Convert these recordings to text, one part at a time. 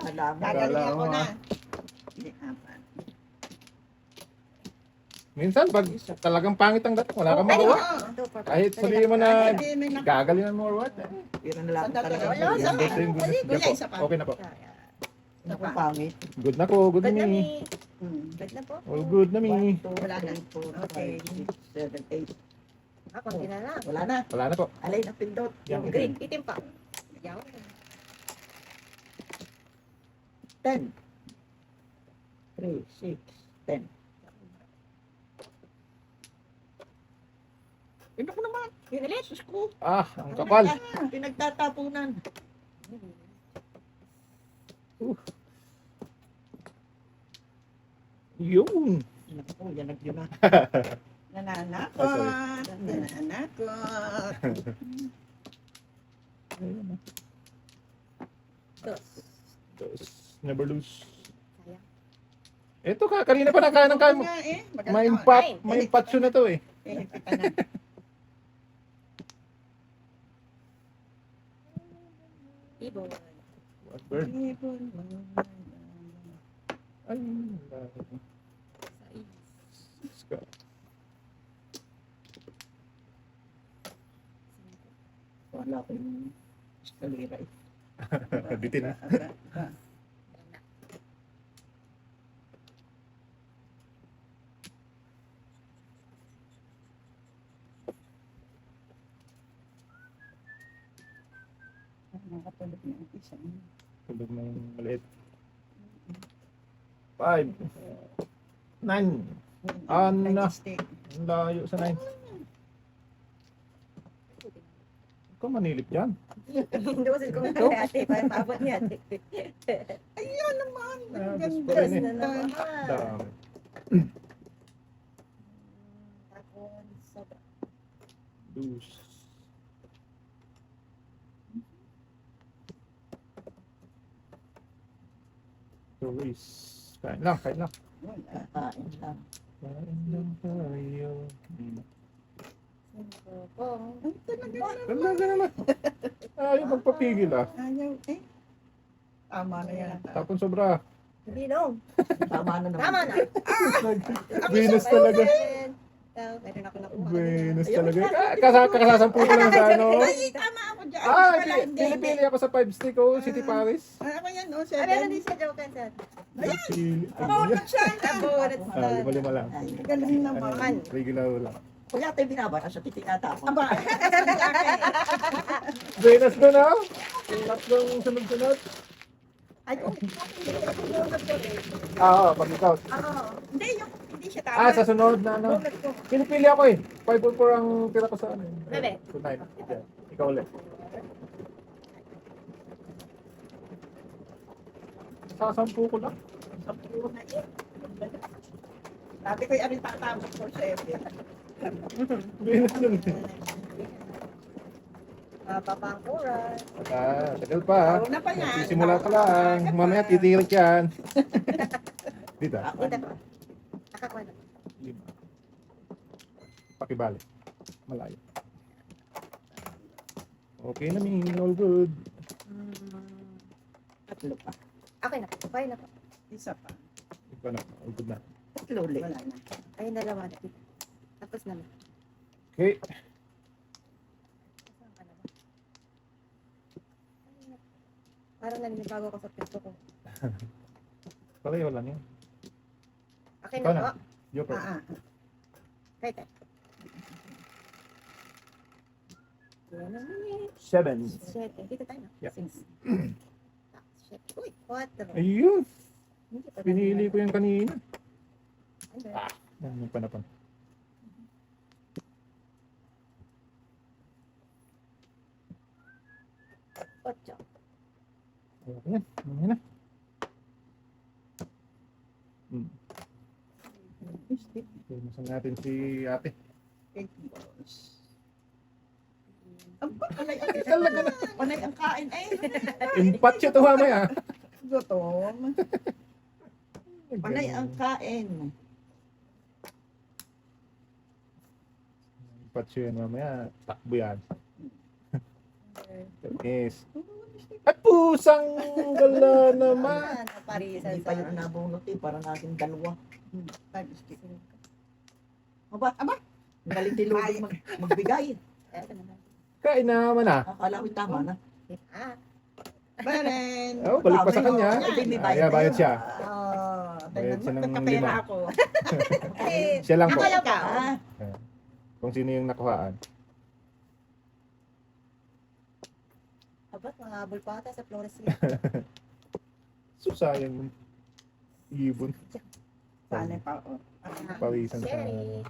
Gagaling ako na. Minsan, pag talagang pangit ang dating, wala kang magawa. Kahit sabihin mo na gagalingan mo or what. Pero na lang talaga. Gulay, isa pa. Okay na po. Naku, pangit. Good na po. Good Good na na me. mi. Good na po. All good na me. 1, 2, Wala na. 3, 4, Okay. 5, 6, 7, 8. Ah, konti na lang. Wala na. Wala na po. Alay na pindot. Yan. Green, itim pa. Yaw. 10. 3, 6, 10. Ito ko naman. Yun ulit. Sus ko. Ah, ang kapal. Pinagtatapunan. Yun. Naku, yan yun na. Nananakot. Nananakot. Dos. Never lose. Sayang. Ito ka, kanina pa nakain ng kain mo. Nga eh. May impatso na to eh. Kita na. Ibon. What bird? Ibon. Ay, Sais. ka. Wala ko yung eskalera eh. Bitin na. Nakatulog na ang isa. Tulog na yung maliit. 5. 9. Ano? Ang layo sa 9. Ikaw manilip dyan. Hindi ko sila kung ate. Parang paabot niya. Ayun naman. Ah, Ang gusto ganda. ko rin eh. Na naman. Dami. Tapos, sobra. Loose. Tourist. Kain lang, kain lang. Kain lang. Kain lang tayo. Kung Ang talaga Talaga naman. Ayaw magpapigil ah. ayaw eh. Tama na yan. Tapon sobra. hindi no. Tama na naman. Tama na. Venus talaga. Meron ako nakuha. Venus talaga. Kakasasampu ko lang sa ano. Ay, tama ako dyan. Ah, Wala, hindi, pili ako sa 5 stick oh. City Paris. Ako yan, oh, Ah, meron 7. din siya joke sir. Pili. Bonus siya. Bonus Ah, lima lang. Ay, Galing naman. Man. Regular lang. kuya tayo binabara sa titik ata ako. Aba, Venus doon ah. Tatlong sunod-sunod. Ay, kung Oo, pag-ikaw. hindi, hindi siya tama. Ah, sa sunod na ano. Bonus ko. Pinipili ako eh. 5 ang tira ko sa ano. Bebe. Tonight. Yeah. Ikaw ulit. Sasampu ko lang. Puro na eh. Sabi ko yung tatapos ko sa Venus yun. papangkuran. Ah, tagal pa ha. Una pa yan. Sisimula pa lang. Mamaya titirik yan. Dito. Dito. Nakakuha na. 5. Pakibali. Malayo. Okay na mi. All good. Tatlo pa. Okay na. Okay na po. Isa pa. Ikaw na. All good na. Tatlo ulit. Wala na. Ayun, dalawa. Tapos na. Okay. Saan ka na ba? Parang naninibago ko sa pwesto ko. Pareho lang yan. Okay Ikaw na na. po. Joker. Right. Yan ang minute. 7. Shit. Dito tayo na. Yeah. 6. Shit. Uy, 4. Ayun. Hindi pa Pinili ko yung kanina. Ano? Yan, yung panapan. Ocho. Ayan. Ayan na. Masan natin si ate. Aba, panay ang Talaga na. panay ang kain. Ay, Impat siya to mamaya. gutom. Panay ang kain. Impat siya yan mamaya. Takbo yan. Yes. Ay, pusang gala naman. Parisan Hindi pa yung nabunot eh, para natin dalawa. Five stick. Aba, Aba. ang galing ni Lodi magbigay. Kain na naman ah. Akala ko tama na. Baren. Oh, balik pa sa kanya. Ay, may Kaya bayad siya. Oh, Bayad siya ng nagkapera 5. ako. Siya lang po. Ako lang ikaw. Ah, Kung sino yung nakuhaan. Abat, mga habol pa ata sa Flores yun. So, sayang yung ibon. Sana pa. Oh. Pawisan sa... Sherry.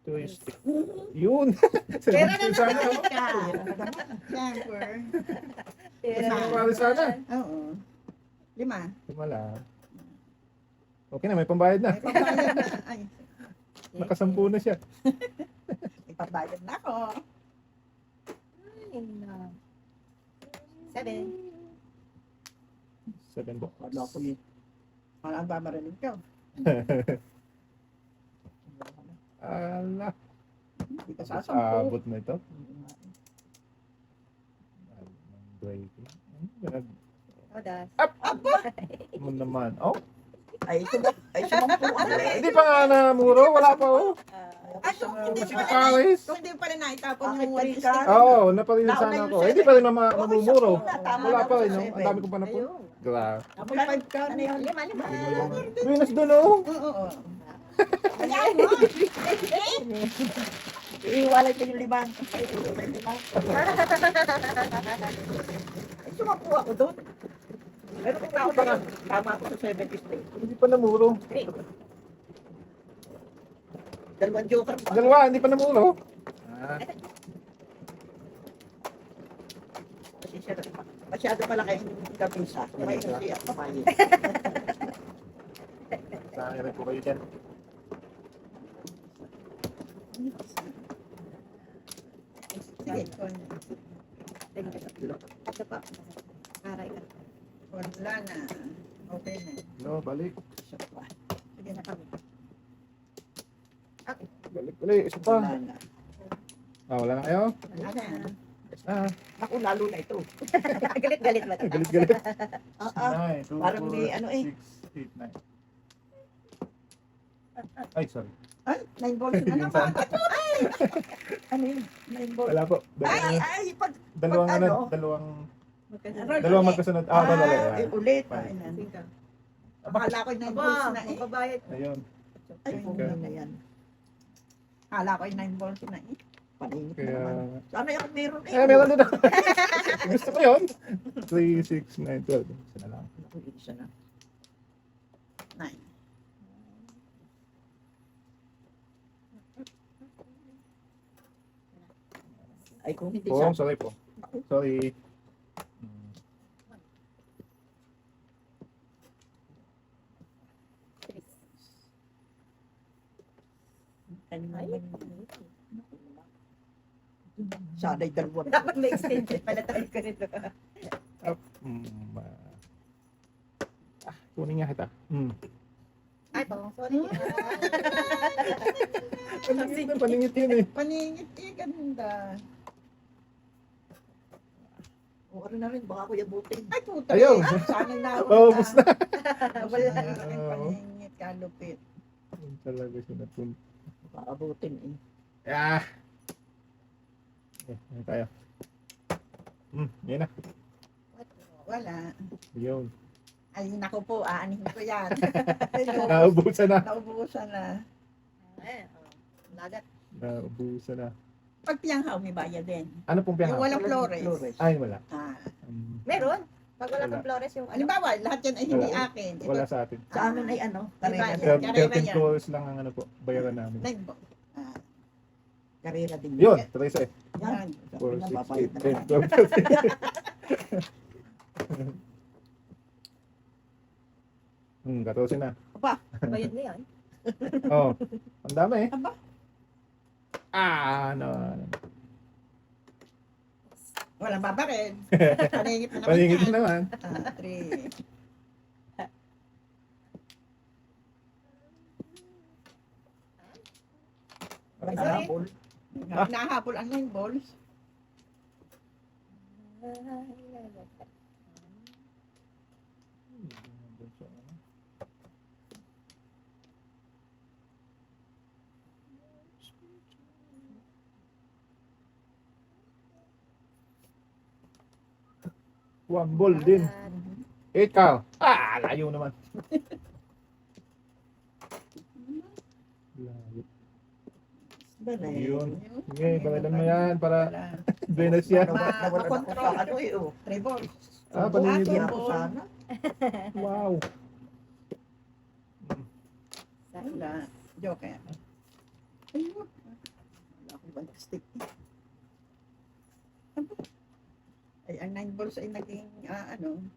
Twist. Yun! Pera na Sana, naman oh. ka. pera na naman. Siyempre. Pari sana. Oo. 5. Wala. Okay na, may pambayad na. May pambayad na. Ay, Nakasampu na siya. may pambayad na ako. Ay, na. 7. 7 bucks. Wala ko yun. Ang babarinig ko. Ala. Hindi ka sasampu. Abot na ito. Odas. Mo naman. Oh, Ay, sumampu. hindi pa nga namuro. Wala pa oh. Ano? Hindi Si pa rin Pawis. Kung hindi pa rin naitapon Bakit yung pa 1 rin stick. ka? Oo, naparin sana ako. Hindi pa rin mamumuro. Tama Wala na pa ako rin. sa No? Ang dami ko pa na po. Ayun. Grabe. May 5 ka. Ano yun? 5. Minus doon oh. Oo. Ayan mo. Iiwalay ko yung 5. Ay, yung 5. Ay, sumampu ako doon. Pero kung ako tama ako sa 70 straight. Hindi pa namuro. Dalawang joker pa. Dalawa, hindi pa namuro. Ah, Masyado malaki yung kapisa. May kasi at papayin. sa akin rin po kayo dyan. Sige. Ito pa. Aray ka. Wala na. Okay na. No, balik. Sige na kami. Balik. Isa pa. Wala na. Wala na kayo? Wala na. Ako lalo na ito. Galit-galit ba? Galit-galit. Ah, 9, 2, parang may ano eh. 6, 8, 9. Ay, sorry. Ay, 9 balls na naman. Ano yun? 9 ball. Wala po. Ay, pag Dalawang ano? dalawang magkasunod. Dalawa. ulit. Fine. Akala ko 9 balls na eh. Magbabayad. Ayun. Ay, pumunta na yan. Akala ko 9 balls na eh. Paningit na Kaya... naman. Sana yung meron eh. meron din ako. Gusto ko yun. 3, 6, 9, 12. Isa na lang. Ako, isa na. 9. Ay, kung hindi Oh, sa... sorry po. Sorry. Ano Ay. naman? Sana'y dalawa. Dapat may extension pala tayo ko nito. Kunin nga kita. Ay, sorry. Paningit yun eh. Paningit eh, ganda. O ano na rin, baka ko yabutin. Ay, puta Ayaw. eh. Sana na. Paubos na. Wala na aking paningit, kalupit. Yun talaga siya napunta. Baka abutin eh. Ah! Yan tayo. Yan na. Wala. Yun. Ay, naku po, aanihin ko yan. Naubusan na. Naubusan na. Lagat. Naubusan na. Pag piyanghaw, may bayad din. Ano pong Yung piyangan? walang flores. Ay, wala. Ah. Meron. Pag wala Wala. kang flores yung ano. Halimbawa, lahat yan ay hindi Wala. akin. Ito, Wala sa atin. Sa amin ay ano, Diba? karera din. 13 crores lang ang ano po, bayaran namin. nine bo- Karera din. Yun, 13. Yan. 4, 6, Napapayad 8, na 10, 12, 13. 14 na. Bayad mo yan. Oh, ang dami eh. Aba. Ano. Walang babarin. Paningit na naman Paningit yan. naman. 3. Naghahabol. Hinahabol ang yung balls. One ball din. Ikaw. Layo naman. Layo. Yun. Sige, balitan mo yan para Venus yan. Makontrol. Ano eh, oh. 3 balls. Paningit Hindi yan. ako sana. Wow. Wala. Joker. Ayun. Wala akong balik stick. Ay, ang 9 balls ay naging,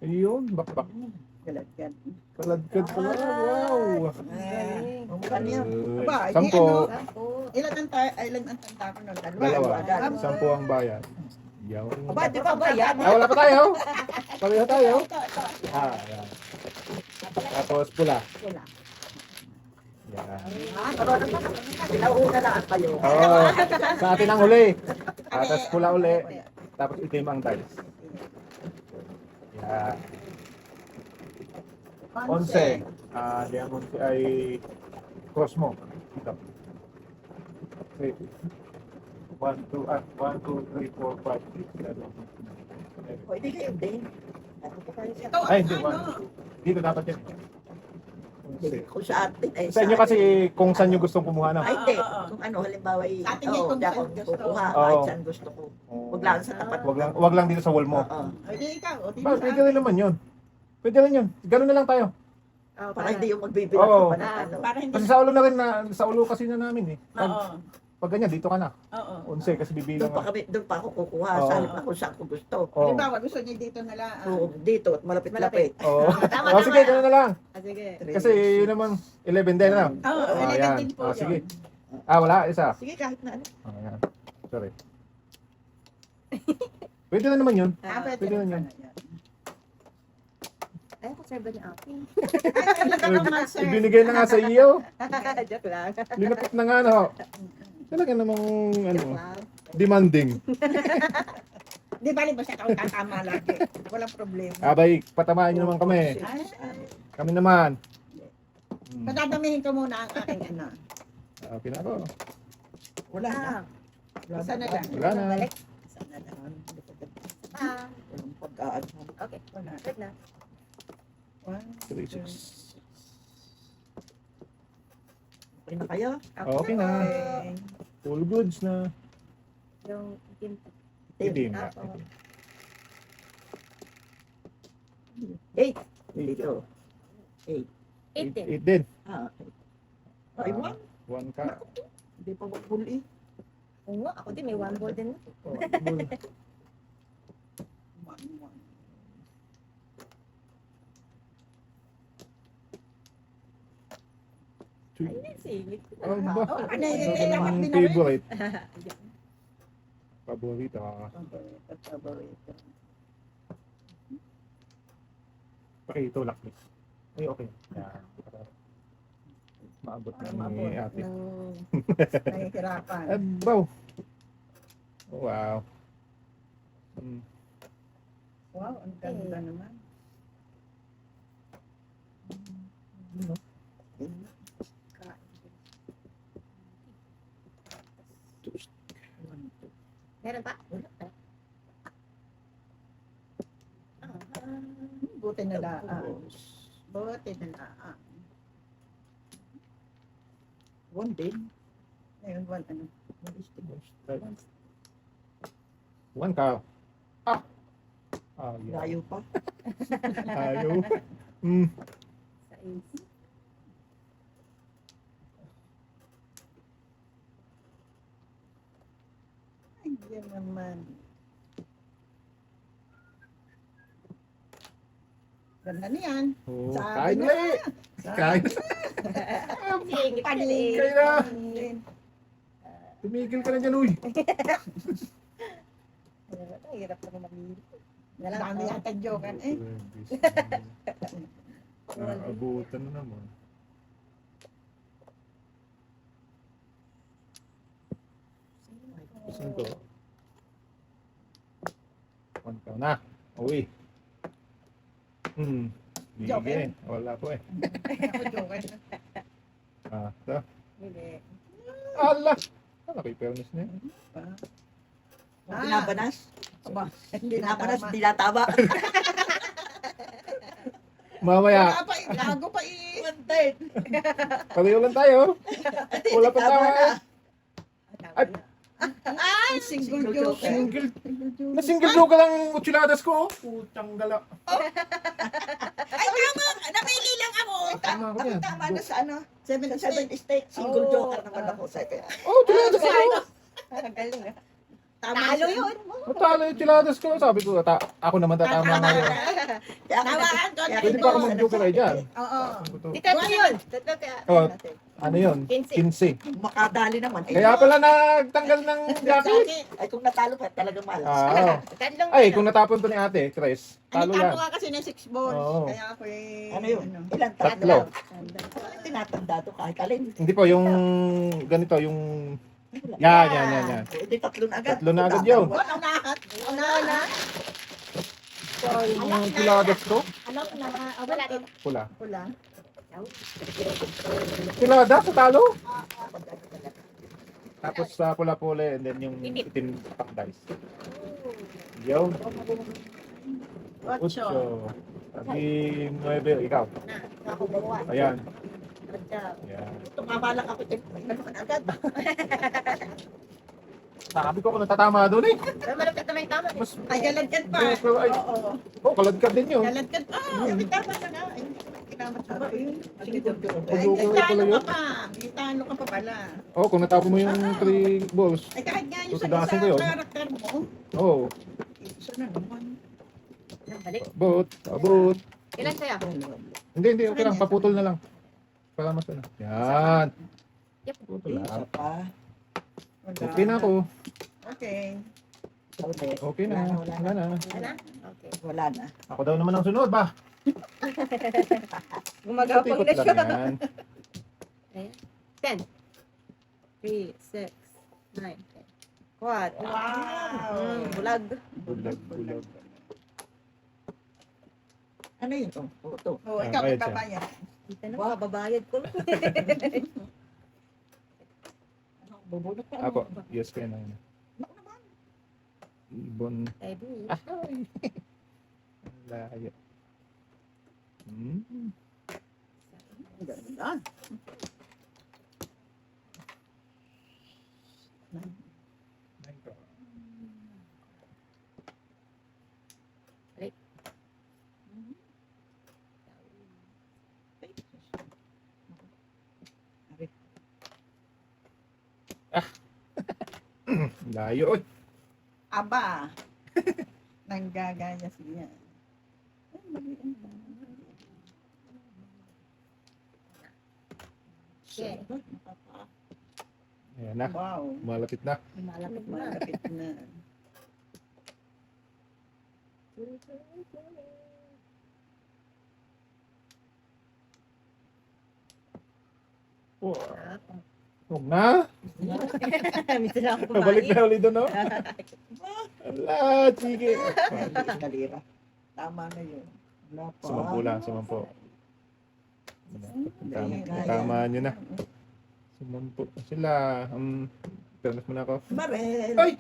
Ayun, bakbak. galagyan. Kaladkad pala. Wow. Ano yun? Aba, di Sampo. Ilan ang tanda ko nun? Dalawa. Dalawa. 10 ang bayan. Yaw. Aba, di ba ba yan? Wala pa tayo. Pareho tayo. Yan. Tapos pula. Wala. Yan. Nauna na ang kayo. Oo. Sa atin ang huli. Tapos pula uli. Tapos itim ang dice. Yan. 11. Di ang 11 ay cross mo. Ito. 3. 1, 2, 3, 4, 5, 6, 7. Pwede kayo din. Ito, Ay, hindi, ano? Dito dapat yan. Kung sa atin ay Sa inyo kasi kung saan nyo gustong kumuha na. Ay, hindi. Oo. Kung ano, halimbawa, Sa atin yan, kung di ako saan gusto. kukuha. Oo. Kahit saan gusto ko. Huwag lang sa tapat. Wag lang dito sa wall mo. Oo. Ay, di ikaw. O, di Ba, sa pwede rin naman yun. Pwede rin yun. Ganun na lang tayo. Para hindi yung magbibilang Oo. ko pa ng ano. Para hindi. Kasi sa ulo na rin na, sa ulo kasi na namin eh. Oo. Pag ganyan, dito ka na. Oo. 11 kasi bibilang. Doon pa ako kukuha. Oo. Sa halip na kung saan ko gusto. Oo. Halimbawa, gusto niya dito na lang. Oo, dito at malapit-lapit. Oo. Tama, Oh, sige, tama. ganun na lang. Sige. Kasi yun naman, 11 din na. Oo, Ah, 11 yan. din po Ah, yun. sige. Wala, isa. Sige, kahit na ano. Yan. Sorry. Pwede na naman yun. Pwede Pwede rin na yun. pala yan. Ay, ako serve niya akin. Ay, ilan ka naman, sir? Ibinigay na nga sa iyo. Joke lang. Linapit na nga no. Talaga namang Joke ano, lang. demanding. Di bali ba siya kung tatama lagi? Walang problema. Abay, patamaan niyo naman kami. Ay, Kami naman. Padadamihin ko muna ang aking ano. Okay na ako. Wala na. Isa na lang. Wala na. Balik. Isa na lang. Ah, Walang pag-aan. okay. Wala. Wait na. 1, 3, 2, 6. Okay na kayo? Okay na. Full goods na. Yung itim. Itim Ah, na. oo. 8. Dito. 8 din. 8 din. Ay, 1. 1 ka. Hindi pa mag-full eh. Oo nga, ako din. May 1 ball din. Oh, full. 1, 1. Ay, singit. Oh, ba? Oh, ano yun? Ito Dapat ang binawin. favorite. Paborito. Paborito. Okay, tulak please. Ay, okay. Yan. Para maabot na Maabot ni ate. ng nahihirapan. Abaw. Wow. Wow, ang ganda naman. Meron pa? Buti na lang. Buti na lang. 1 din. Ngayon, 1 ano. 1 ka. Yeah. Layo pa. Ayaw. Sa ace. Ay, yan naman. Ganda niyan. Oh, Sabi kain niya. ulit. Kain. Singit ka din. Kain na. Tumigil ka na dyan, uy. hirap naman mamili. Dami yata jokan eh. Abutan na naman. Cinco. One ka na. Uwi. Joker? Bigay. Wala po eh. Ako jokan. Ito. Hindi. Ala! Kay fairness na yun. Pinabanas? Aba, Pinapanas, hindi natama. Mamaya, Wala pa eh, gago pa eh. One-third. pareho lang tayo. Wala pa tama. Ay, Ay, single joker. single. Na-single joke lang utsuladas ko. Putang gala. Ay, tama! Napili lang ako. Tama ko yan. Tama na sa ano? 7 state. Single joker naman ako sa kaya. Oh, utsuladas ako. Ang galing ah. Tama Talo yun. Matalo yung utsuladas ko. Sabi ko, ako naman tatama ngayon. Tamaan ko. Pwede pa ako mag-joker ay dyan. Oo. Di tatlo yun. Tatlo kaya. Oh, ano yun? 15. 15. Makadali naman. Kaya pala nagtanggal ng jacket. Ay, kung natalo ka, talagang mahal. Tatlong. Ay, kung natapon to ni ate, Chris, talo Ano yan. nga kasi ng 6 balls. Oo. Kaya ako eh. Ano yun? Ilan Tatlo. Tinatanda to kahit alin. Hindi po, yung ganito, yung... Yan. Hindi tatlo na agad. Tatlo na agad yun. Ano na? Una na. Yung utsuladas ko, Ano na? Wala rin. pula. Pula. Utsuladas sa talo. Tapos sa pula-pula, and then yung itim pack dice. Yun. Ocho. 8. Sabi 9, ikaw. Ako bawa. Ayan. Radya. Ayan. Tumama lang ako. Naman agad. Sabi ko kung natatama doon eh. Pero malapit na may tama. Mas, Ay, galadkad pa. ay, Oo. oh, kaladkad din yun. Galadkad pa. Ay, tama na nga. Ay, kinamat sa ba eh. Sige, joker. Ay, Joker pala talo yun. ka pa. May talo ka pa pala. Oh, kung natapon mo yung 3 balls. Ay, kahit nga yung sa Tutudasin ko yun. karakter mo. Oh, Isa na naman. Balik. abot. Ilan sa'yo? Hindi, okay lang. Paputol na lang. Para mas ano. Yan. Yep. Putol Isa lang. pa. Okay na ako. Okay. Saudi. Okay na. Wala na. Ano? Okay. Wala na. Ako daw naman ang sunod ba? Gumagapang Ikot na siya. lang yan. 10. 3, 6, 9, 10. What? Wow. Bulag. Bulag. Ano yun? Oh, ito. Oo, ikaw bayad siya. magbabayad. Kita na, kababayad ko. Bubunot ka. Ako. Yes, kaya na yun. Ibon. Ay, di. Ay. Layo. Ang ganda. Layo. Oy. Aba. Nanggagaya siya. Okay. Ayan na. Wow. Malapit na. Malapit na. Malapit na. Oh. Huwag na. Minsan lang ako Balik kumain. na ulit doon, no? Ala, sige. Kalira. Tama na yun. Wala pa. Sumampu. Tama nyo na. Sumampu. Sila, permis mo na ako. Barel. Ay!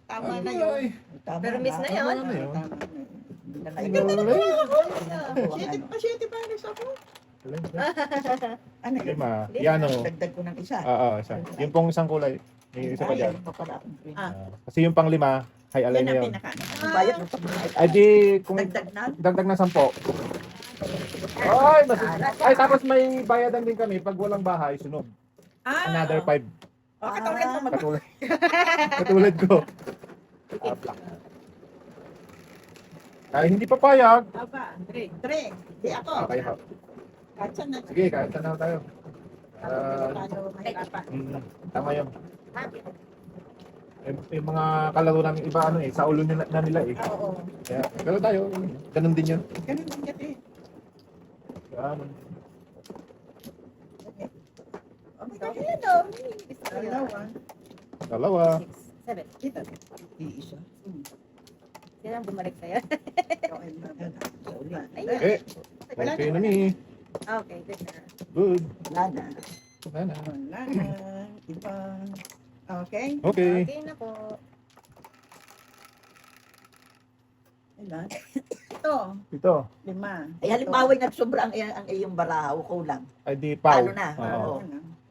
Tama na yun. Ay! Tama Pero miss na yun. Tama na yun. Tama na yun. Hindi na Ay, lang. Siyete pares ako. Ano yun? Lima. Yan o. Dagdag ko ng isa. Isa. Yung pong isang kulay. May isa pa dyan. Ay, pa pala akong print. Kasi yung pang lima, hay alay Yan na ang yun. pinaka. Ang bayad ng pagbayad. Ay di, kung Dagdag na. dagdag na 10. Ay, ay, tapos may bayadan din kami pag walang bahay, sunog. Another 5. Oh, katulad mo mag- Katulad. Katulad ko. Ay, hindi papayag. Aba, Dre. Di ako. Okay, ha. Kahit saan na. Sige, kahit saan na tayo. Paano mahirapan. Tama yun. Yung mga kalaro namin iba ano eh, sa ulo na nila eh. Oo. Kaya, pero tayo, ganun din yun. Ganun din yan eh. Ganun. Oh my God. Ayan o. Dalawa. Dalawa. 7. Ito. Iisa. Yan ang bumalik sa'yo. Ikaw ay Wala. Ayun. Eh, okay na mi. Okay, good na. Good. Wala na. Wala na. Wala na. Iba. Okay. Okay. Okay na po. Ilan? Ito. Ito. 5. Ay, halimbawa nagsobra ang iyong barahaw, kulang. Ay di pau. Ano na? Oo. Oo.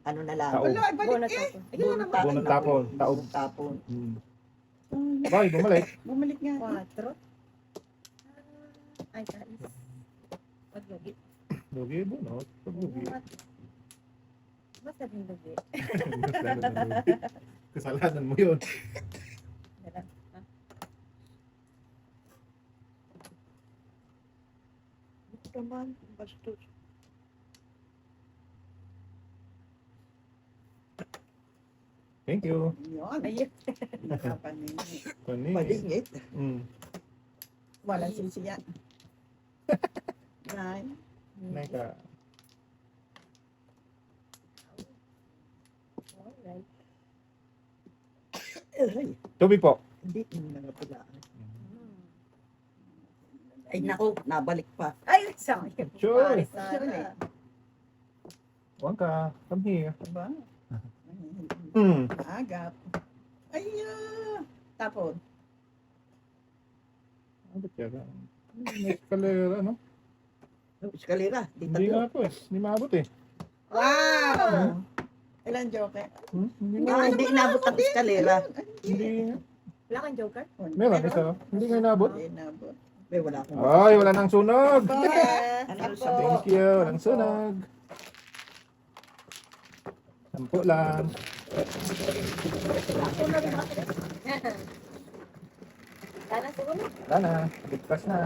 Ano na lang? Tao. Wala, ay balik Bonus eh. ako. Ayun na naman. Bunot tapon. Taob. Bunot tapon. Hmm. Bye, bumalik. Bumalik nga. 4. Ay, guys. Paglugi. Lugi, bunot. Lugi. Basta din lugi. Kasalanan mo yun. Naman, bastos. Thank you. Yun. Ayun. Nakapanini. Kani. Malingit. Hmm. Walang sisiya. 9. Neka. Alright. Ay, Tubi po. hindi na napilaan. Hmm. Ay, naku, nabalik pa. Ay, sorry. Sure. Sana. Huwag ka. Come here. Diba? Hmm. Agap. Ay, tapon. Ano ba kaya? May eskalera, no? Eskalera, di Hindi nga tatlo. po eh. Hindi maabot eh. Wow! Ilan joke? Hmm? Hindi nga. Ah, hindi inabot ang eskalera. Hindi nga. Wala kang joker? Meron isa. Hindi nga inabot. Hindi nabot. May wala akong. Ay, wala nang sunog. Ano Ako. sabi? Thank you. Walang sunog. 10 lang. Sana siguro. Wala na. Ligtas na.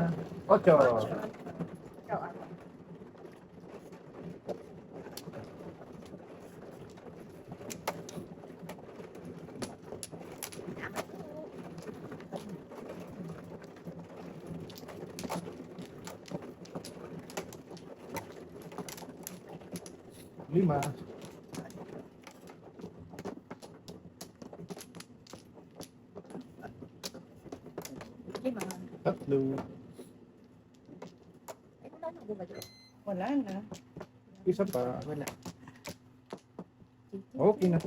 8. Ikaw ako. Lima. Lima. 3. Ay, wala na bumalik. Wala na. Isa pa. Wala. Okay na.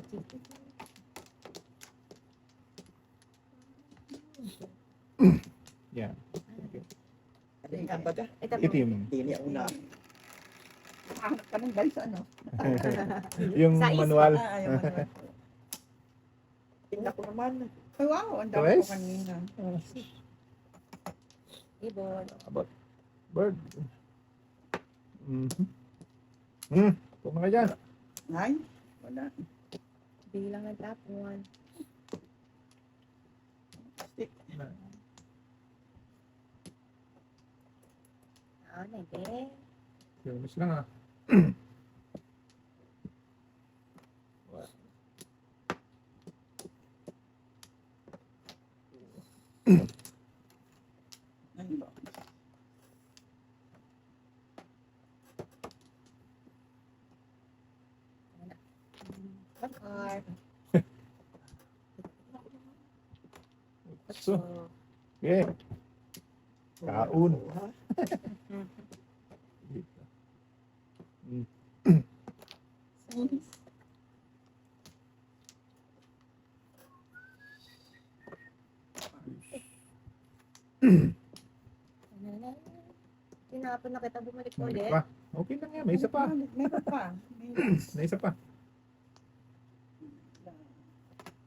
Yan. Ano nga ba ka? Ito po. Itim. Hindi niya una. Hanap ka ng guys, ano? Yung Size. manual. Ayaw mo na. Tingnan ko naman. Ay, wow, ang dami Guys? ko kanina. Ibon. About bird. Hmm. Kung ka dyan. 9? Wala. Bilang ng top 1. Ah, nage. Yun, lang ah. Ay, ba? Bakar. So, okay. Kaun. Tinapon na kita, bumalik ko Bumalik ulit. pa. Okay lang yan. May isa pa. Meron pa. May isa pa.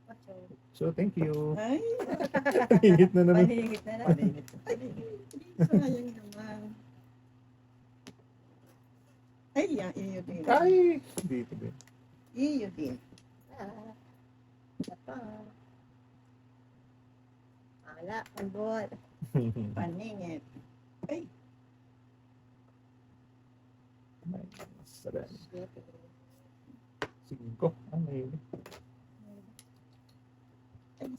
Ocho. So, thank you. Ay, Hingit na naman. Paningit na lang. sayang naman. Ay, yan, iyo din. Ay! Dito din. Iyo din. Ah, isa pa. Wala, ang bot. Paningit. Ay, Sabi. Shit. 5. Ano yun? ay,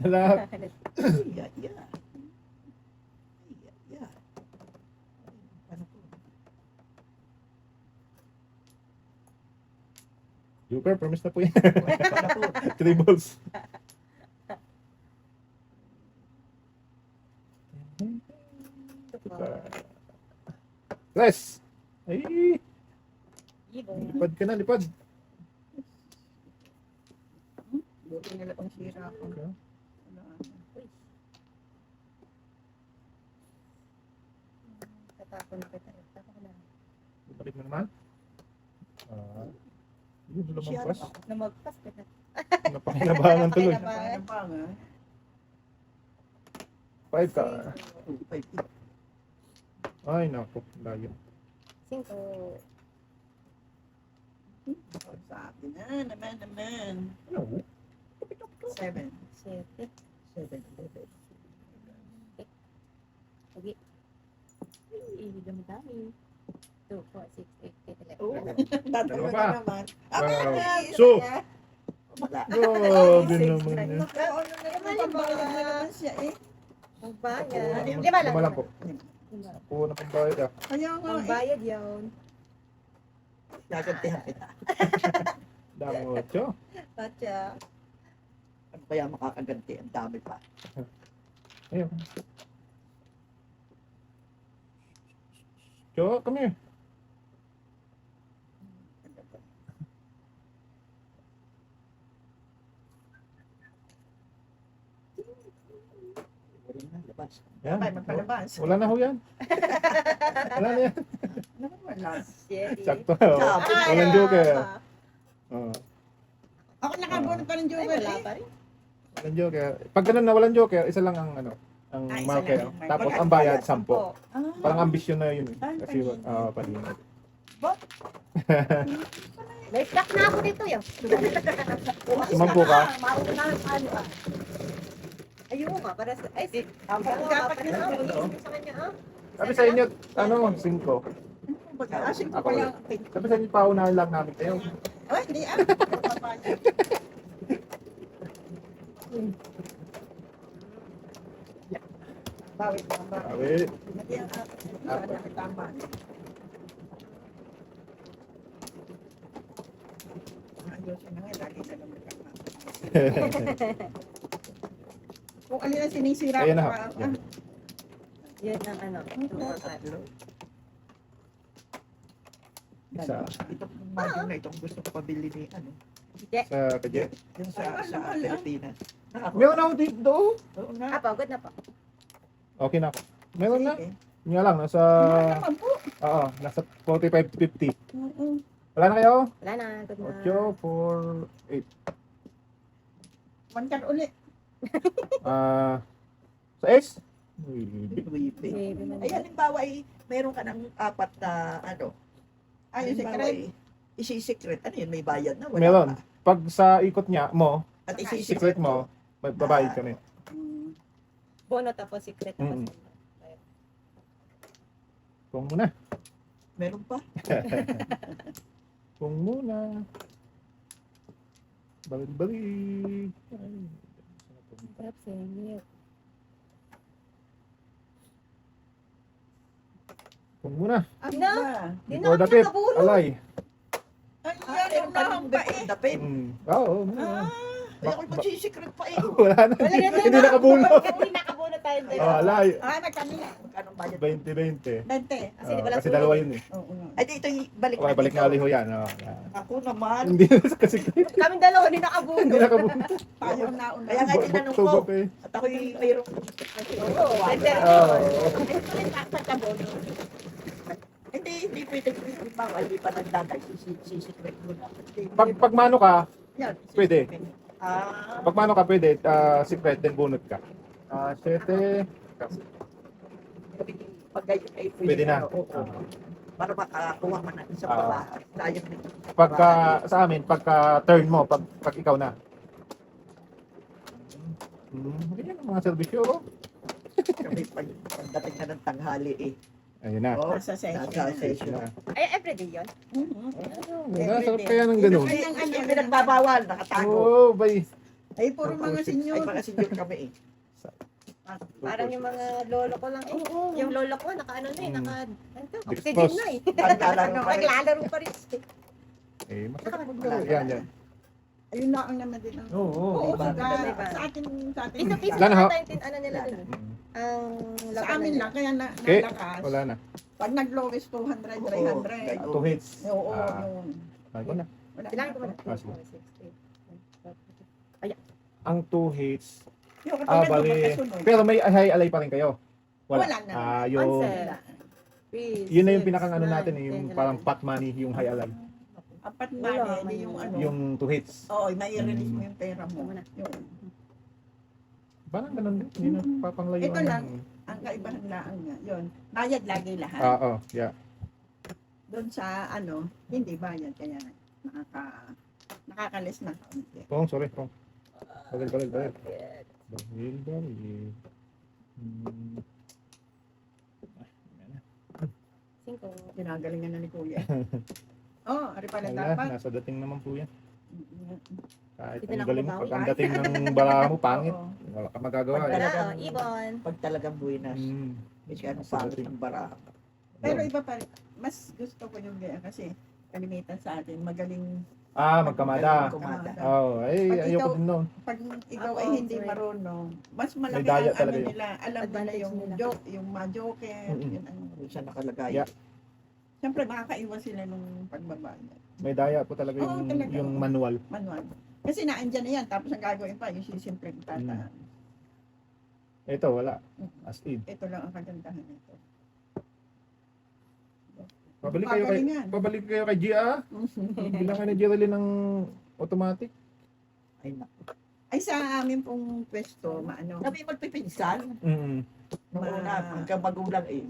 Wala. Yeah, yeah. Yeah, yeah. Ano po? Joker, promise na po yan. Ano po? 3 balls. Tres! Ay! Lipad ka na, lipad. Buti nila pang sira ako. Okay. Wala. Tatapon na kita. Tapon ko na. Balik mo naman. Yun, lumampas. Namagpas kita. Napakinabangan tuloy. Ano pa nga? 5 ka. 5. Ay, naku. Layo. 5. Sa akin na naman. Ano? 7. 7. 7. Okay. Ay, dami-dami. 2, 4, 6, 8, 10, 11. Oh, Dalawa tatlo pa. na naman. Wow. So, Wala. grabe naman yan. Oo, pambayad na naman siya eh. Pagbayad. Ako, 5 lang. lima lang po. 5. Ako na pambayad ah. Kaya nga eh. Pagbayad yun. Gagantihan kita. Damo 8. Pacha. Ano kaya makakaganti? Ang dami pa. Ayun. Jo, come here. Labas. Yan. Ay, magpalabas. Wala na ho yan. Wala na yan. Wala. Shitty. Sakto. Oh. Walang joker. Oh. Ako nakabunod pa ng Ay, joker wala eh. pa rin. Walang joker. Pag ganun na walang joker, isa lang ang ano, ang Ah, isa marker. lang ang marker. Tapos ang bayad 10. Oh. Ah, Parang ambisyon na yun. Ay, Kasi palinit. palinit. May stock na ako dito yun. Sumampu ka? Mauna na ano ah. Ayun nga, para sa... Ay, dapat na ako. Iisip sa kanya ah. Sabi sa inyo, ano, 5. Asin ko Ako kaya. Sabi sa inyo, paunahan lang namin kayo. Ay, hindi ah. Bawit na ba? Sabi, Hindi ang akin. Tama. Ayusin na nga, lagi ka naman tama. Kung ano na sinisira Ayan na ho. pa, Yan. Yan ang ano. Isa. Ito bagay na itong gusto ko pabili ni ano, Sa kaje. yung sa Pilipinas. Meron ako dito. Oo nga. Ah, pagod na po. Okay na ako. Meron na. Sige. Nga lang, nasa, Meron naman po. nasa 45 to 50. Oo. Wala na kayo? Wala na, good na. 8, 4, 8. Mankan ulit. Sa S? Baby. Baby man. Ay, halimbawa, meron ka ng 4 na ano. Ay, yung Halimbawa, secret. Isi-secret. Ano yun? May bayad na? Wala Meron. pa. Pag sa ikot niya mo, At secret mo, babayad kami. Bono tapos secret tapos. Mm. Kung muna. Meron pa. Kung muna. Balik-balik. Ay, Sarap sa inyo. kung muna. Ano Na? ba? Di na Before ako the pit. nakabulog. Alay. Ay, yan. Ang nahamba eh. Dapit. Oo. Ay, ako magsisecret pa eh. Wala na. Wala na. Hindi nakabulog. Hindi nakabulog tayo Oh, dalawa. alay. Ah, nagkanila. Magkano bayad? 20-20. 20. Kasi di ba lang Kasi sulit? dalawa yun eh. Oo nga. Ay, dito, balik Okay, balik dito. nga aliho yan. Oh, yan. Ako naman. Hindi na kasi Kami dalawa hindi hindi nakabulog. nakabulog. Tayo ang nauna. Kaya nga tinanong ko. Bugtog eh. At ako'y mayroong... Oo, better Oo. yun. Sulit sa tabono. Hindi pwede. Hindi pa nagdaday. Sisecret mo na. Pag mano ka, Yan. Pwede. Ah. pag mano ka pwede, secret, then bunot ka. 7. Pag gayon ay Pwede na. Oo. Para makakuha ka na sa Ah. baba. Tayo din. Pagka, sa amin, pagka turn mo, pag ikaw na. Ganyan ang mga servisyo. Oh. Kami pagdating na ng tanghali eh. Ayun na. Oh, Nasa session. nasa session. Ay, everyday yun? Mhm. Sarap kaya ng ganun. Hindi pinagbabawal, nakatago. Oo, bay. Ay, puro mga Ay, senior. mga senior kami eh. Parang yung mga lolo ko lang eh. Yung lolo ko, naka ano na eh, naka, ano to, Disclose. oxygen na eh. Naglalaro pa rin. Naglalaro pa rin. Eh, masarap maglaro. Yan, yan. Ayun na ang naman din. Oo, oo. Oo, diba? diba? Sa atin. Piso-piso Wala na, na ho. tayo tin, ano nila dun. Mm. Ang Sa laban amin nila. lang, kaya Okay, nalakas. wala na. Pag nag-lowest 200, 300. Two hits. Oo, Ah. yun. Ay, ko na. Wala Kailangan ko na. muna. Ah, sige. 4, 6, 8. Ang two hits. Yung katulad Bali. nung magkasunod. Pero may high alay pa rin kayo. Wala na. Ah, yung... Onse. Yun na yung pinakang ano natin eh, yung parang pot money, yung high alay. Apat Wala, mali, yung ano. Yung two hits. Oo, mai-release mo yung pera mo. Wala. Yun. Parang ganun din. Hindi na papanglayuan. Ito lang. Ang kaibahan lang nga, yun. Bayad lagi lahat. Oo, yeah. Doon sa ano, hindi bayad. Kaya nakakalis na kaunti. Pong, sorry, pong. Bagal. Dahil. Cinco. Ginagalingan na ni Kuya. Oh, ari pala Wala, dapat. nasa dating naman po yan. Kahit Ito ang na galing mo, ako pag ang dating ng baraha mo, pangit. Oo. Wala ka magagawa. Pag Eh. talaga- Wala, ibon. Pag talagang buwinas. Mm. Kasi ano pangit ng bara. Pero iba pa rin. Mas gusto ko yung gaya kasi kalimitan sa atin, magaling Ah, magkamada. Kumada. Oh, ay, Pag ayoko ikaw- din noon. pag ikaw Ako, ay hindi sorry. marunong, mas malaki May daya ang ano talaga yun. nila. Alam nila Advantage yung nila. joke, yung ma-joker, Mm-mm. yun ang Minsan nakalagay. Yeah. Siyempre, makakaiwas sila nung pagbabayad. May daya po talaga Oo, yung, talaga. yung manual. Manual. Kasi naandyan na yan, tapos ang gagawin pa, yung sisimpleng tataan. Ito, wala. As in. Ito lang ang kagandahan nito. Pabalik kayo kay Gia. Bilang ni Geraldine ng automatic. Ay naku. Ay, sa amin pong pwesto, maano, Kami magpipinsan. Mm. Noong Ma- una, pagka magulang eh.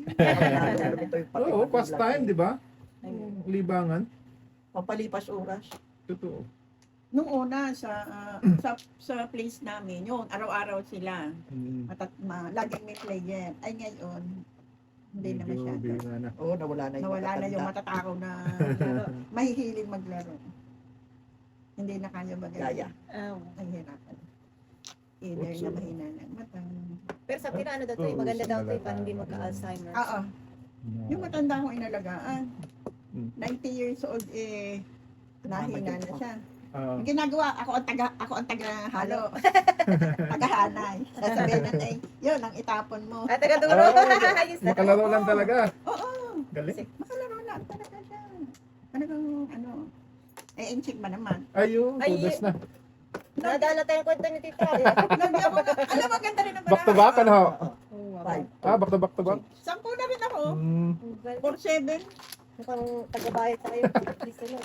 Ito yung pati Oo, past magulang time, eh. di ba? Libangan. Pampalipas oras. Totoo. nung una sa place namin, yun, araw-araw sila. Mm. Laging may player. Ay, ngayon, hindi na Medyo masyado. bihira na. Oo, nawala na yung Nawala na yung matatanda. matatakaw na laro. Mahihiling maglaro. Hindi na kaya bagay. Gaya. Ang hirapan. Either Otso. na mahina ng mata. Pero sabi na ano daw to, Oo, maganda daw to, malata. para hindi magka-Alzheimer. Oo. Yung matanda kong inalagaan, Mm. 90 years old nahina na siya. Ah, Ang ginagawa, ako ang taga-halo. Taga-hanay. Sasabihin na yun, ang itapon mo. Ah, taga-duro. Ayos na. makalaro lang talaga. Oo, Galing. makalaro lang talaga siya. Talagang, enchik ba naman? Ayun, Ay, tudas na. Nadala tayong kwento ni Tita. Lagi ako, alam mo, ganda rin ang Back to back, ano? Five. Back to back to back. 10 na rin ako. Mm. 4-7. Mukhang taga-bayad tayo. Please, ano.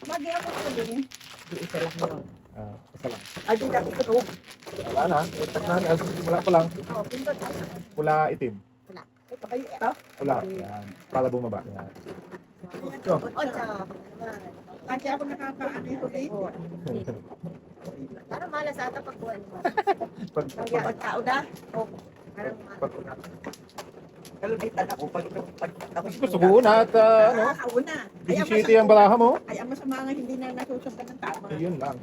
Lagi ako sa din. Isa lang yun. Isa lang. Ay, di natin ito. Wala na. Wala pa lang. Oh, pindot. Pula itim. Ito kayo. Ito. Wala. Yan. Para bumaba. Yan. Go. Otsa. Lagi ako nakakaano ito eh. Parang malas ata pag buwan mo. Pag tao na. Parang malas. Kalubitan ako. Pag Mas gusto ko na at ano, Nakakauna. busy ang baraha mo. Ay, ang masama nga hindi na nasusundan ng tama. Ayun lang.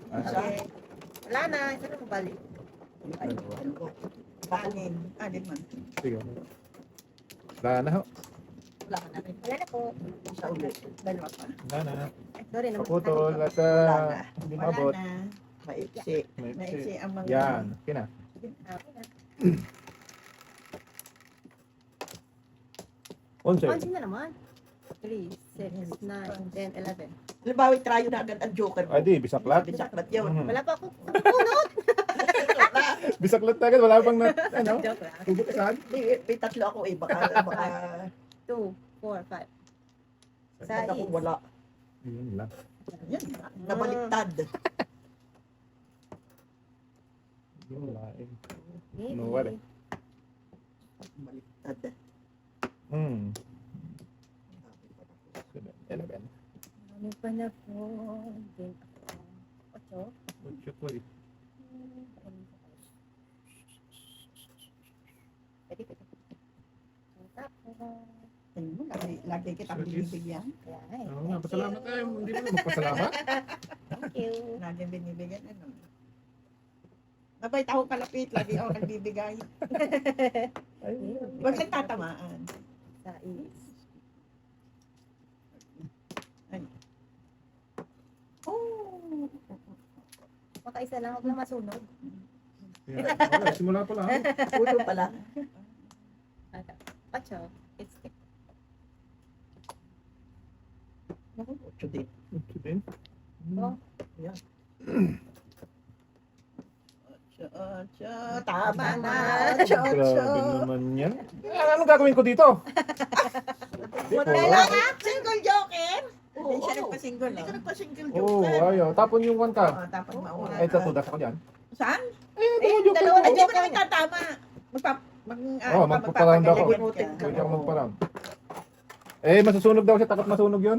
Kasi, Wala na. Ito na mabalik. Ay, ano ko. anin. Anin man. Sige. Wala na ho. Wala ka na rin. Wala na po. Isa ulit. Dalawa pa. Wala na. Sorry naman. Kaputol at Wala na. hindi Wala maabot. na. Maiksi. Naiksi ang mga... Yan. Kina. Onse. Pansin na naman. 3, 6, 9, 10, 11. Halimbawa, trayo na agad ang joker mo. Ay di, bisaklat. Bisaklat yun. Mhm. Wala pa ako. Punot! Bisaklat na agad. Wala pang na, ano, Joke lang. tubukasan. May tatlo ako eh. Baka 2, 4, 5. baka kung wala. Ayun lang. Yan. Nabaliktad. Yun lang. Maybe. No, wala. Baliktad. Hmm. 11. Ano pa na po? 8. Ocho po eh. Pwede, pwede. Tapos, Tingnan mo, lagi kitang Service. binibigyan. yan. Oo nga, pasalamat tayo. Hindi mo na magpasalamat. Thank you. Lagi binibigyan. Ano? Mabait ako kalapit, lagi ako nagbibigay. Ay, Huwag kang tatamaan. Sais. Oh! Makaisa lang, huwag na masunog. yeah. Okay, simula pa lang. Puto pala. Pacho, it's Naku, 8 din. Ito din. Oh. Ocho, tama na. Grabe Ocho. naman yan. Anong gagawin ko dito? Wala na, single joker. Hindi siya Oo. nagpa-single. Hindi ka nagpa-single Oo, joker. ayaw. Tapon yung one ka. Oo, dapat mauna. Ay, tudas ako dyan. Saan? dalawa na Ay, di mo joker naman tatama. Oo, magpaparanda ako. magpapagaling ka. Pwede ako magparang. Eh, masusunog daw siya. Takot masunog yun.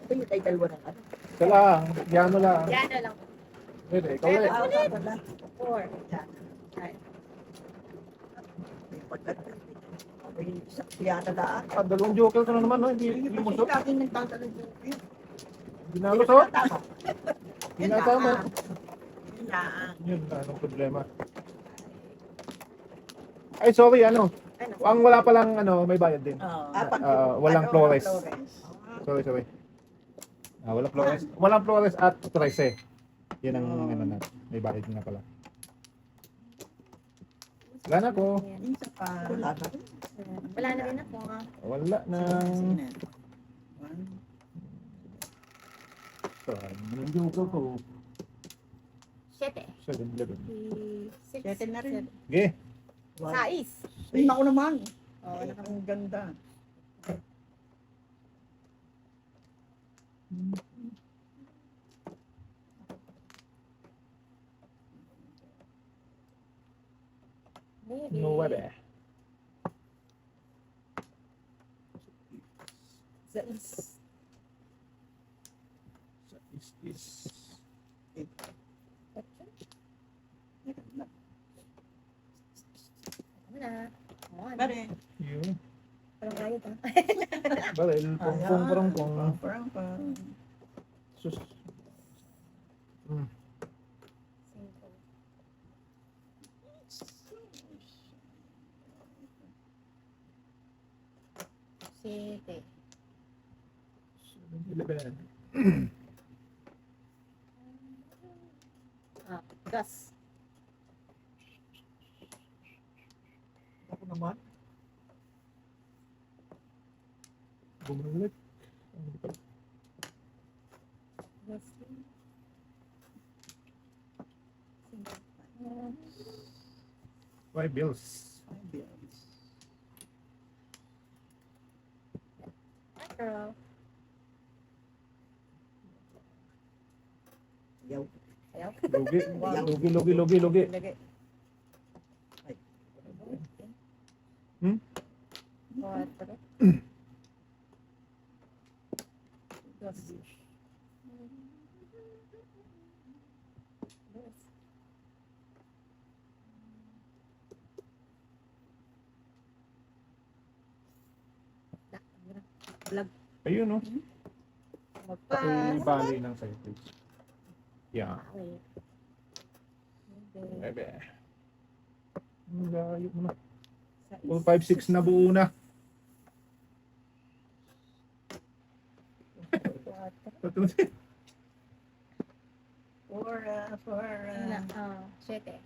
Ito yung tayo dalawa ng ano. Isa lang. Piano lang. Yan na lang. Pwede, ikaw ulit. Pala. 4. May isang piyata daan. Ah, dalawang joker ka na naman, no? Hindi mo so. Laging nagtatanong joker. Hindi na so. Tama. Hindi na tama. Yun lang. Yun na, anong problema. Ay, sorry, ano. Ano? Ang wala palang, ano, may bayad din. Walang Flores. Sorry, sorry. Walang Flores. Walang Flores at 13. Yan ang, ano na, may bayad nga pala. Wala na ko. Isa pa. Wala na. Wala na rin ako. Wala na. Sige na. One. Anong joker ko? 7. 7-11. 6. Siyete na rin. Okay. Sais. Ay, ako naman. Oh, Ang ganda. maybe. 9. Sais. Is. Ano na? One. Pare. Yun. Parang bayad ah. Baril. Pong. Parang pa. Sus. Cinco. 7. 11. Gas. Ako naman. Bumalik. Gas. Why bills? Girl. Yaw. Ayaw. Lugi. Lagay. Hmm? 4. Dos. Ayun, no? Magpas. Bali ng side please. Yeah. Bebe. Ang layo mo na. 4, 5, 6 na buo na. Siete.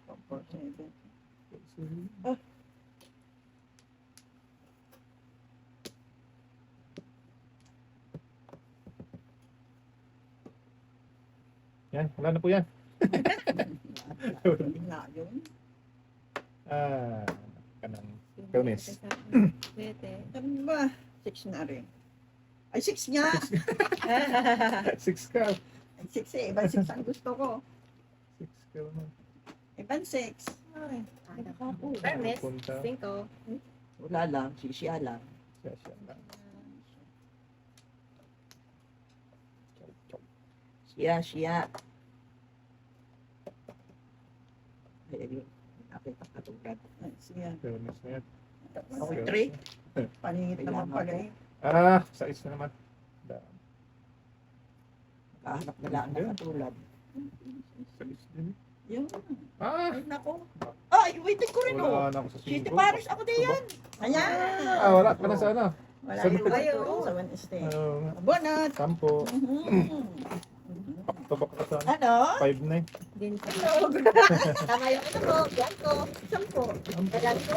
Yan, wala na po yan. Na yun. Kanang Kaunis. Siete. Ano ba? 6 na rin. Ay, 6 nga. 6 ka. Ay, 6 eh. Ibang 6 ang gusto ko. 6 ka naman. Ibang 6. Ay, Hermes. Punta. 5. Wala lang. Sisiya lang. Siya lang. Siya. Ay, ayun. Nakita ka tugad. ay, siya. Kaunis na yan. Okay, 3. Paningit naman pala eh. 6 na naman. Kahanap na lang na katulad. Yung, Ah! ay nako. Ay, waiting ko rin oh. Wala na ako sa City 5. Parish ako din yan. Ayan. Ah, wala ka na sa ano. Wala Sabi yung ko- kayo sa Wednesday. Ano, Bonat. 10. Tabak ka sa Ano? 5 na eh. Din ko. Tama yung ano ko, yan ko, 10. Kailan ko,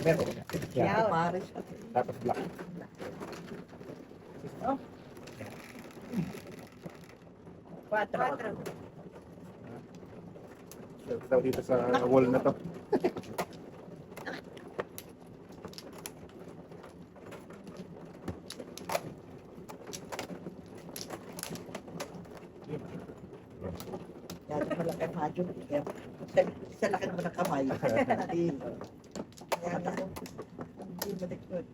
Meron ka. City Yeah. Parish ako. Tapos black. Oh. 4. 4. Shirt daw dito sa wall na to. Yan, malaki ang radyo. Sa laki naman ng kamay. Hindi. Yan ako. Hindi malikod.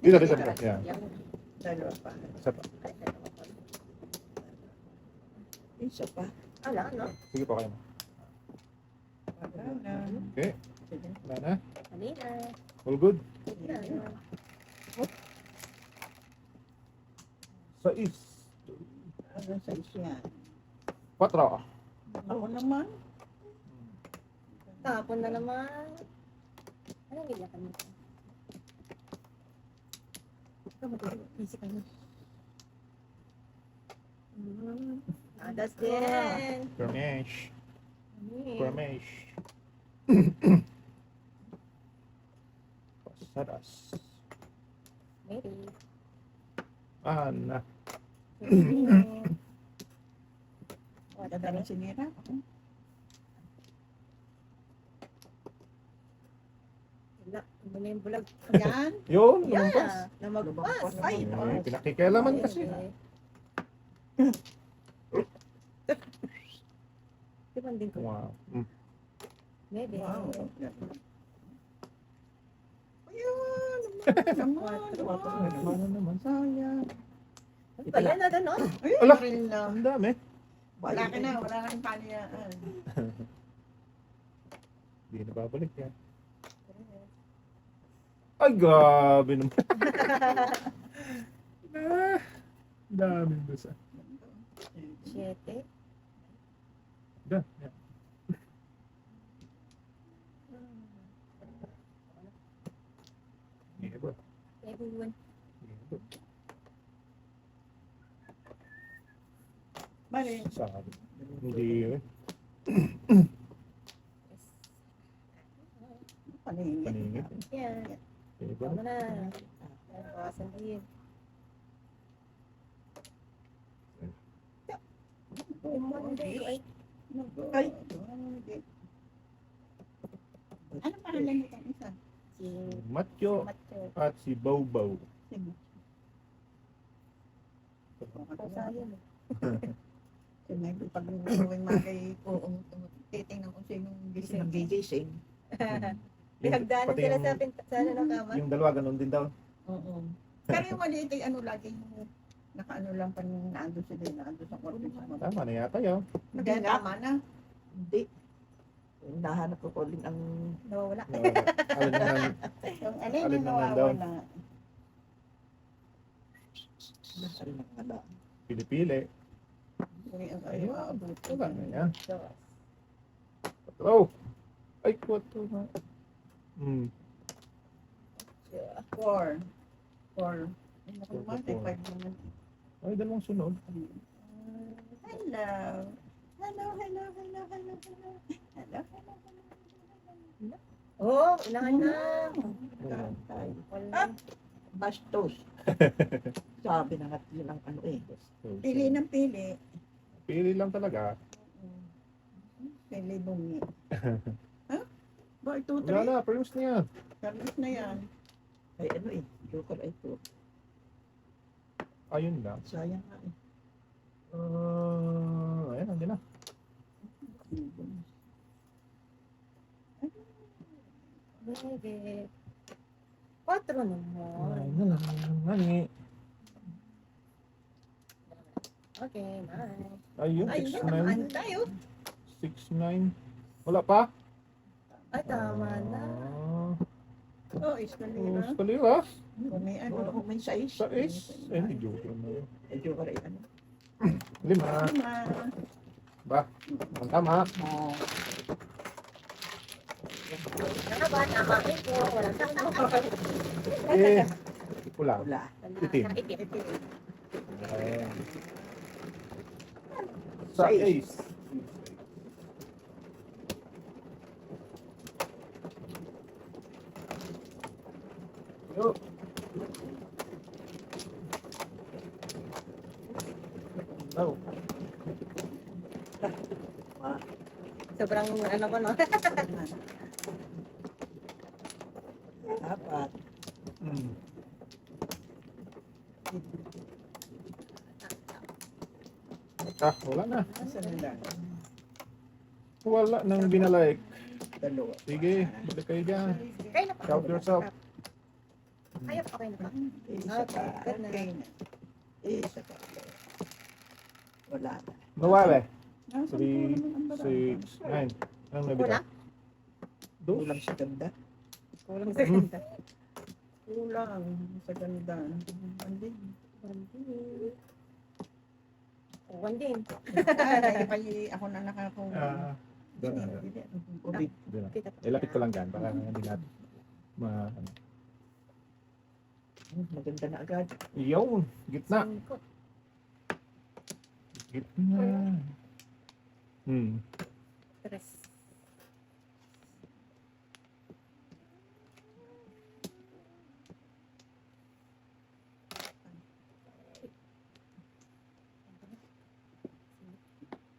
Dito, dito, dito. Yeah. Dalawa pa. Isa pa. Isa pa. Wala, no? Sige po kayo. Wala na. Okay. Sige. Wala na. Kanina. All good. Kanina. Sa is. Ano sa isyan? 4. Ako naman. Tapon na naman. Anong ilakan mo? Ikaw matulog. Busy ka na. That's din. Permesh. Permesh. Pasadas. Maybe. Ana. Ganda ng sinira. Wala. Ano na yung bulag? Yan. Yun, Yeah. lumabas. Na magpas. Ay, Eh, pinakikialaman kasi. Di ba din ko? Wow. Maybe. Wow. Ayun. Naman. Ano naman? Sayang. Ano ba yan? Ano, no? Ayun. Ala. Rin na. Ang dami. Wala ka na. Wala ka ng paniyaan. Hindi na babalik yan. Ay, gabi naman. Ah, daming basa. 7. Da, yan. Iya ba? Everyone. Iya ba? Bali. Sabi. Hindi eh. Paningit. Paningit. Yan. Iya ba? Tama na. Bawasan din. Monday. Ay, Ay. Ano pangalan nito isa? si Matyo Matyo. at si Bawbaw. Sige. Sayang. Sige, pag gawin magay titingnan kung sinong gising ng gigising. Pinagdaanan Pati sila yung- sa ano ng kama. Yung dalawa, ganun din daw. Oo. Pero yung maliit ay ano lagi nakaano lang pa nung naando sila, naando sa kwarto sa mga. Tama na yata yun. Naging tama na. Hindi. Nahanap ko ulit ang Nawawala. Alin naman, yung ano Alin yung naman daw? nawawala. Nasaan na pala? pili-pili. Yung ang Ayun. aabutin. Wala na yan. So, Oh! Ay, 4 na. Four. Ay, naku Four naman, to four. ay 5 naman. Ay, dalawang sunod. Hello. Hello. oh, ilangan na. Wala. Ah! Bastos. Sabi na nga yun ang ano eh. Pili ng pili. Pili lang talaga. Pili bungi. Ha? Ba, ito, Wala na, first na yan. Service na yan. Ay, ano eh. Joker ay ito. Ayun lang. Sayang nga eh. Ayan, andyan na. Baby. 4 Ay, naman. na lang. Nani. Okay, nice. Ayun, Ay, 6-9. naman tayo. 6-9. Wala pa? Ay, tama na. Ah. Oh, Oh, iskalina. eskalera. Kung may ano, kung may sais. Sa is. Eh, hindi joke lang na yun. Medyo ka rin ano. 5. Tama. Ba? Ang tama. Oh. Ano ba? Tama rin po. Walang sakto. Eh, pula. Wala. Itim. Itim. Ayan. Sa ace. Yo. Oh. Sobrang ano ko, no? Dapat. Mm. Wala na. Asa na lang? Wala nang binalike. Dalawa. Sige, balik kayo dyan. Kaya na pa. Count yourself. Kaya pa, okay na pa. Isa pa. good na. Okay na. Isa pa. Wala na. Nawala. Nasa 3, naman ang barang. 6, 9. Anong nabita? Kulang? Dos. Kulang sa ganda. Kulang sa ganda. Kulang sa ganda. Hindi. Kuwan din. Ako na nakakuha. Doon na. Ulit. Doon na. Kita Ilapit ko lang dyan para hindi natin ano. Maganda na agad. Yun, gitna. Singkot. Gitna. Tres.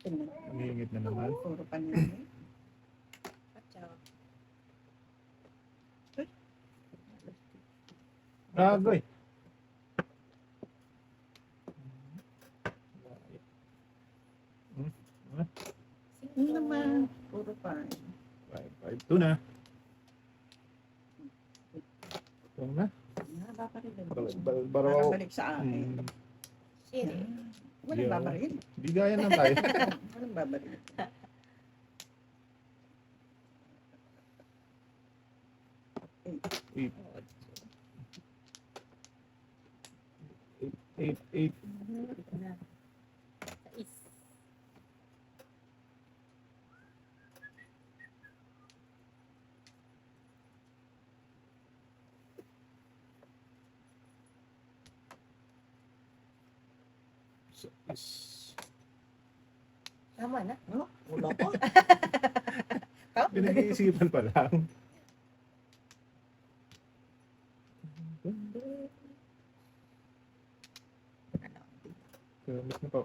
Tingnan. Umingit na naman. Puro panini. Pachaw. Agoy. Hindi naman. Puro pan. 5, 2 na. Ito na. Nababaril. Baro. Balik sa akin. Siri. Walang babaril. Bigayan lang tayo. Walang babaril. Eight, 8. Sais. Tama na. No? Wala pa. Pinag-iisipan pa lang. Miss na po.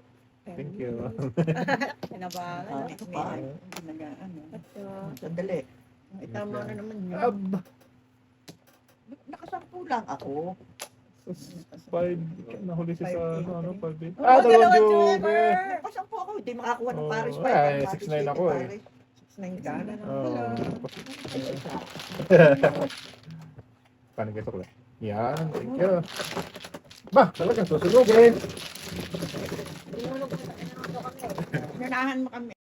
Thank you. Pinabangan. Ito pa. Ginagaan. Pachaw. Sandali. Ay, tama na naman yun. Ab! Nakasampu lang ako. 5. Nahuli siya sa ano, 5. Oh, Dalawang dalawang joke. Nakasampu ako. Hindi makakuha ng Oh, Paris ay, 5. 6-9 ako eh. 6-9 ka. Oh. Paano kayo sukla? Yan, thank you. Ba, talagang susunugin. Tinulog ko sa kanya kami. Ganahan mo kami.